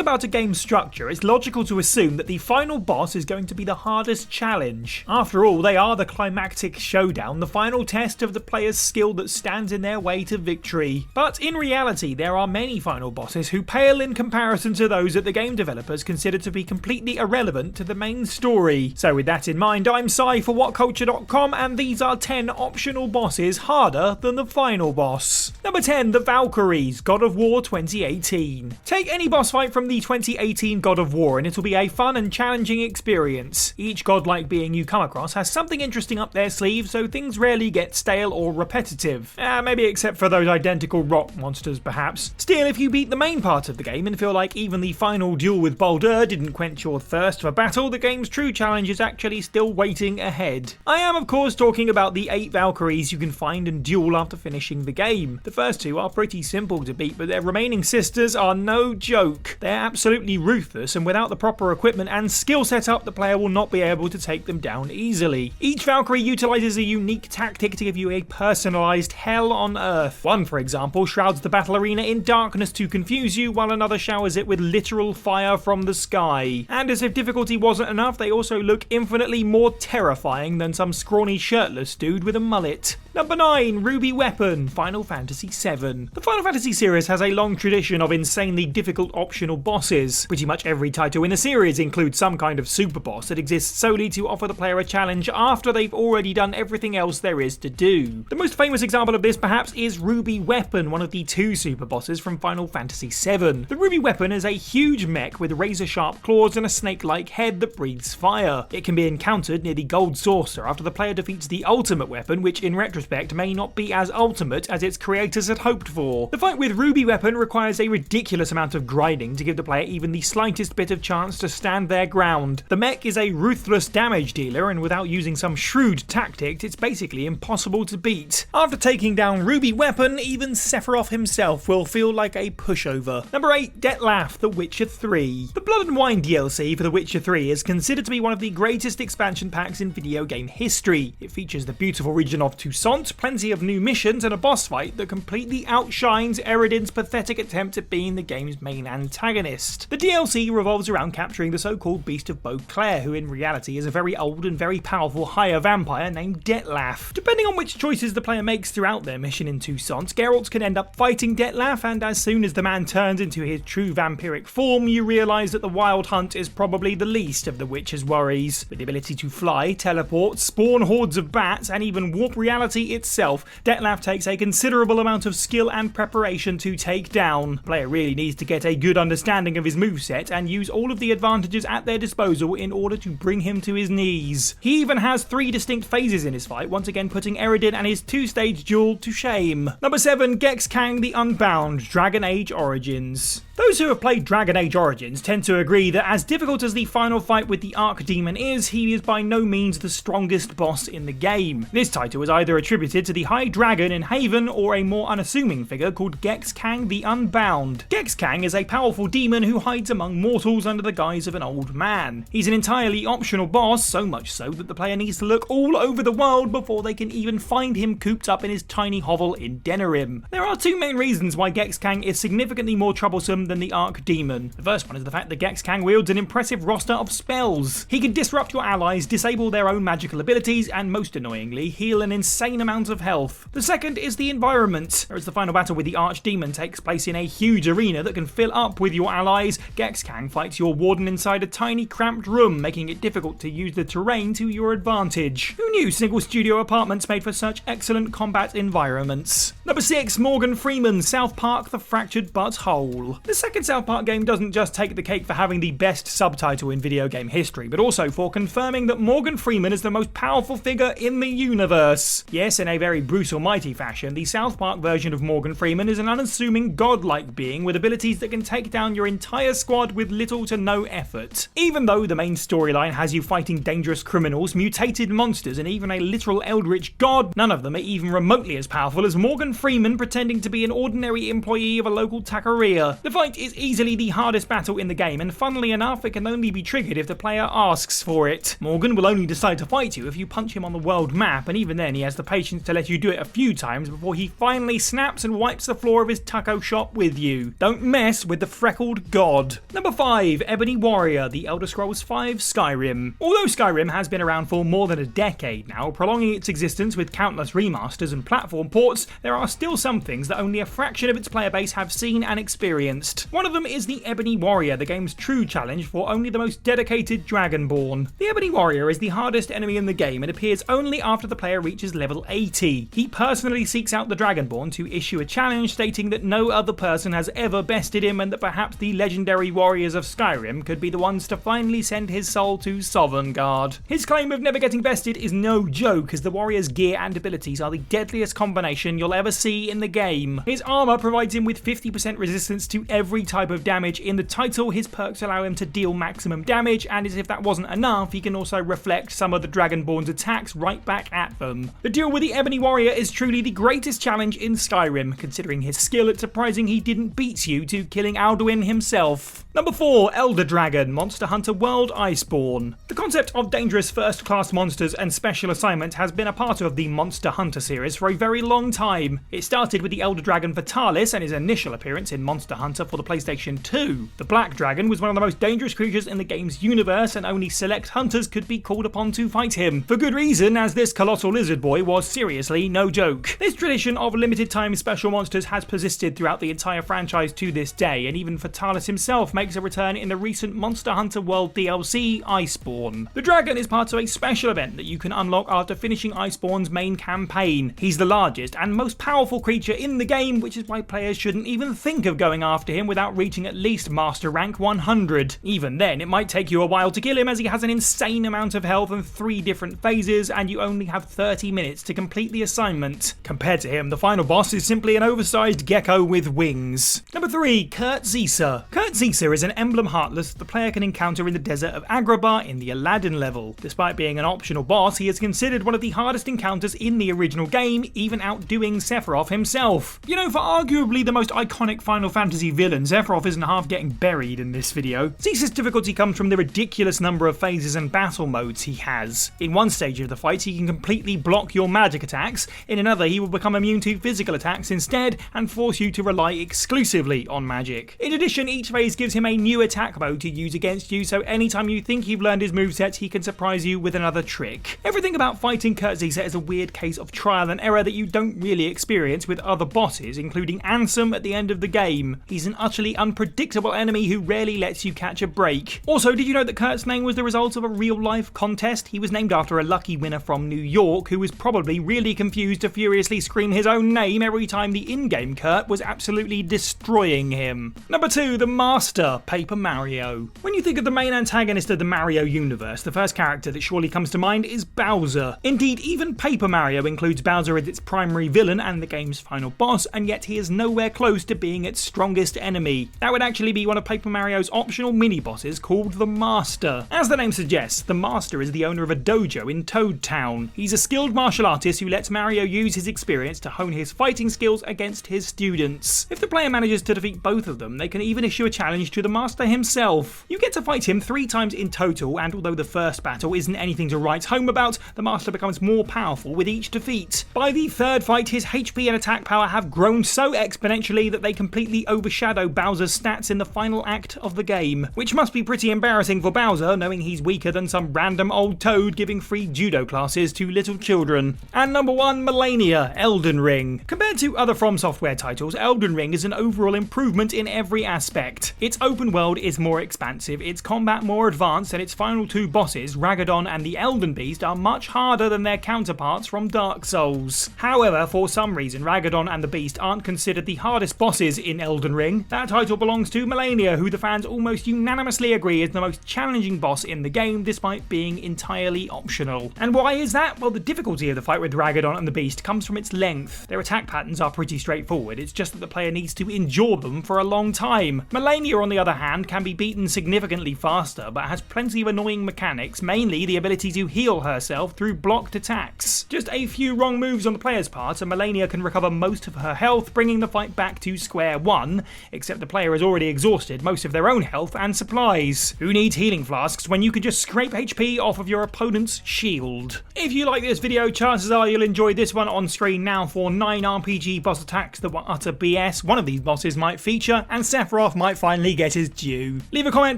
about a game's structure, it's logical to assume that the final boss is going to be the hardest challenge. After all, they are the climactic showdown, the final test of the player's skill that stands in their way to victory. But in reality, there are many final bosses who pale in comparison to those that the game developers consider to be completely irrelevant to the main story. So with that in mind, I'm Sai for WhatCulture.com, and these are 10 optional bosses harder than the final boss. Number 10, the Valkyries, God of War 2018. Take any boss fight from the 2018 God of War and it'll be a fun and challenging experience. Each godlike being you come across has something interesting up their sleeve, so things rarely get stale or repetitive. Maybe except for those identical rock monsters perhaps. Still, if you beat the main part of the game and feel like even the final duel with Baldur didn't quench your thirst for battle, the game's true challenge is actually still waiting ahead. I am of course talking about the 8 Valkyries you can find and duel after finishing the game. The first 2 are pretty simple to beat, but their remaining sisters are no joke. They're absolutely ruthless, and without the proper equipment and skill setup, the player will not be able to take them down easily. Each Valkyrie utilizes a unique tactic to give you a personalized hell on earth. One, for example, shrouds the battle arena in darkness to confuse you, while another showers it with literal fire from the sky. And as if difficulty wasn't enough, they also look infinitely more terrifying than some scrawny shirtless dude with a mullet. Number 9, Ruby Weapon, Final Fantasy VII. The Final Fantasy series has a long tradition of insanely difficult optional bosses. Pretty much every title in the series includes some kind of super boss that exists solely to offer the player a challenge after they've already done everything else there is to do. The most famous example of this perhaps is Ruby Weapon, one of the 2 super bosses from Final Fantasy VII. The Ruby Weapon is a huge mech with razor-sharp claws and a snake-like head that breathes fire. It can be encountered near the Gold Saucer after the player defeats the ultimate weapon, which in retrospect may not be as ultimate as its creators had hoped for. The fight with Ruby Weapon requires a ridiculous amount of grinding to give the player even the slightest bit of chance to stand their ground. The mech is a ruthless damage dealer, and without using some shrewd tactics, it's basically impossible to beat. After taking down Ruby Weapon, even Sephiroth himself will feel like a pushover. Number 8, Dettlaff, The Witcher 3. The Blood and Wine DLC for The Witcher 3 is considered to be one of the greatest expansion packs in video game history. It features the beautiful region of Toussaint, plenty of new missions, and a boss fight that completely outshines Eredin's pathetic attempt at being the game's main antagonist. The DLC revolves around capturing the so-called Beast of Beauclair, who in reality is a very old and very powerful higher vampire named Dettlaff. Depending on which choices the player makes throughout their mission in Toussaint, Geralt can end up fighting Dettlaff, and as soon as the man turns into his true vampiric form, you realise that the Wild Hunt is probably the least of the Witcher's worries. With the ability to fly, teleport, spawn hordes of bats, and even warp reality itself, Dettlaff takes a considerable amount of skill and preparation to take down. The player really needs to get a good understanding of his moveset and use all of the advantages at their disposal in order to bring him to his knees. He even has 3 distinct phases in his fight, once again putting Eredin and his 2-stage duel to shame. Number 7, Gex Kang the Unbound, Dragon Age Origins. Those who have played Dragon Age Origins tend to agree that as difficult as the final fight with the Archdemon is, he is by no means the strongest boss in the game. This title is either attributed to the High Dragon in Haven or a more unassuming figure called Gex Kang the Unbound. Gex Kang is a powerful demon who hides among mortals under the guise of an old man. He's an entirely optional boss, so much so that the player needs to look all over the world before they can even find him cooped up in his tiny hovel in Denerim. There are 2 main reasons why Gex Kang is significantly more troublesome than the Archdemon. The first one is the fact that Gex Kang wields an impressive roster of spells. He can disrupt your allies, disable their own magical abilities, and most annoyingly, heal an insane amount of health. The second is the environment. Whereas the final battle with the Archdemon takes place in a huge arena that can fill up with your allies, Gex Kang fights your warden inside a tiny cramped room, making it difficult to use the terrain to your advantage. Who knew single studio apartments made for such excellent combat environments? Number 6, Morgan Freeman, South Park The Fractured But Whole. The second South Park game doesn't just take the cake for having the best subtitle in video game history, but also for confirming that Morgan Freeman is the most powerful figure in the universe. Yes, in a very brutal mighty fashion, the South Park version of Morgan Freeman is an unassuming godlike being with abilities that can take down your entire squad with little to no effort. Even though the main storyline has you fighting dangerous criminals, mutated monsters, and even a literal eldritch god, none of them are even remotely as powerful as Morgan Freeman pretending to be an ordinary employee of a local taqueria. The fight is easily the hardest battle in the game, and funnily enough, it can only be triggered if the player asks for it. Morgan will only decide to fight you if you punch him on the world map, and even then he has the patience patience to let you do it a few times before he finally snaps and wipes the floor of his taco shop with you. Don't mess with the freckled god. Number 5, Ebony Warrior, The Elder Scrolls V Skyrim. Although Skyrim has been around for more than a decade now, prolonging its existence with countless remasters and platform ports, there are still some things that only a fraction of its player base have seen and experienced. One of them is the Ebony Warrior, the game's true challenge for only the most dedicated Dragonborn. The Ebony Warrior is the hardest enemy in the game and appears only after the player reaches level 80. He personally seeks out the Dragonborn to issue a challenge stating that no other person has ever bested him and that perhaps the legendary warriors of Skyrim could be the ones to finally send his soul to Sovngarde. His claim of never getting bested is no joke, as the warrior's gear and abilities are the deadliest combination you'll ever see in the game. His armor provides him with 50% resistance to every type of damage. In the title, his perks allow him to deal maximum damage, and as if that wasn't enough, he can also reflect some of the Dragonborn's attacks right back at them. The duel with the Ebony Warrior is truly the greatest challenge in Skyrim. Considering his skill, it's surprising he didn't beat you to killing Alduin himself. Number 4, Elder Dragon, Monster Hunter World Iceborne. The concept of dangerous first-class monsters and special assignments has been a part of the Monster Hunter series for a very long time. It started with the Elder Dragon Vitalis and his initial appearance in Monster Hunter for the PlayStation 2. The Black Dragon was one of the most dangerous creatures in the game's universe, and only select hunters could be called upon to fight him. For good reason, as this colossal lizard boy was seriously no joke. This tradition of limited-time special monsters has persisted throughout the entire franchise to this day, and even Vitalis himself makes a return in the recent Monster Hunter World DLC, Iceborne. The dragon is part of a special event that you can unlock after finishing Iceborne's main campaign. He's the largest and most powerful creature in the game, which is why players shouldn't even think of going after him without reaching at least Master Rank 100. Even then, it might take you a while to kill him, as he has an insane amount of health and 3 different phases, and you only have 30 minutes to complete the assignment. Compared to him, the final boss is simply an oversized gecko with wings. Number 3, Kurt Zisa. Kurt Zisa is an emblem heartless the player can encounter in the desert of Agrabah in the Aladdin level. Despite being an optional boss, he is considered one of the hardest encounters in the original game, even outdoing Sephiroth himself. You know, for arguably the most iconic Final Fantasy villain, Sephiroth isn't half getting buried in this video. Zisa's difficulty comes from the ridiculous number of phases and battle modes he has. In one stage of the fight, he can completely block your magic attacks. In another, he will become immune to physical attacks instead and force you to rely exclusively on magic. In addition, each phase gives him a new attack mode to use against you, so anytime you think you've learned his moveset, he can surprise you with another trick. Everything about fighting Kurt Zisa is a weird case of trial and error that you don't really experience with other bosses, including Ansem at the end of the game. He's an utterly unpredictable enemy who rarely lets you catch a break. Also, did you know that Kurt's name was the result of a real-life contest? He was named after a lucky winner from New York who was probably really confused to furiously scream his own name every time the in-game Kurt was absolutely destroying him. Number 2, the Master, Paper Mario. When you think of the main antagonist of the Mario universe, the first character that surely comes to mind is Bowser. Indeed, even Paper Mario includes Bowser as its primary villain and the game's final boss, and yet he is nowhere close to being its strongest enemy. That would actually be one of Paper Mario's optional mini-bosses called the Master. As the name suggests, the Master is the owner of a dojo in Toad Town. He's a skilled martial artist who lets Mario use his experience to hone his fighting skills against his students. If the player manages to defeat both of them, they can even issue a challenge to the Master himself. You get to fight him 3 times in total, and although the first battle isn't anything to write home about, the Master becomes more powerful with each defeat. By the third fight, his HP and attack power have grown so exponentially that they completely overshadow Bowser's stats in the final act of the game, which must be pretty embarrassing for Bowser, knowing he's weaker than some random old toad giving free judo classes to little children. And number 1, Malenia, Elden Ring. Compared to other From Software titles, Elden Ring is an overall improvement in every aspect. Its open world is more expansive, its combat more advanced, and its final 2 bosses, Ragaddon and the Elden Beast, are much harder than their counterparts from Dark Souls. However, for some reason, Ragaddon and the Beast aren't considered the hardest bosses in Elden Ring. That title belongs to Malenia, who the fans almost unanimously agree is the most challenging boss in the game, despite being entirely optional. And why is that? Well, the difficulty of the fight with Ragaddon and the Beast comes from its length. Their attack patterns are pretty straightforward, it's just that the player needs to endure them for a long time. Malenia, on the the other hand, can be beaten significantly faster, but has plenty of annoying mechanics, mainly the ability to heal herself through blocked attacks. Just a few wrong moves on the player's part, and Malenia can recover most of her health, bringing the fight back to square one, except the player has already exhausted most of their own health and supplies. Who needs healing flasks when you can just scrape HP off of your opponent's shield? If you like this video, chances are you'll enjoy this one on screen now for 9 RPG boss attacks that were utter BS. One of these bosses might feature, and Sephiroth might finally get his due. Leave a comment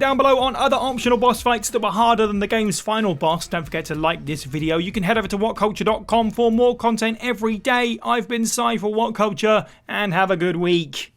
down below on other optional boss fights that were harder than the game's final boss. Don't forget to like this video. You can head over to WhatCulture.com for more content every day. I've been Sai for WhatCulture, and have a good week.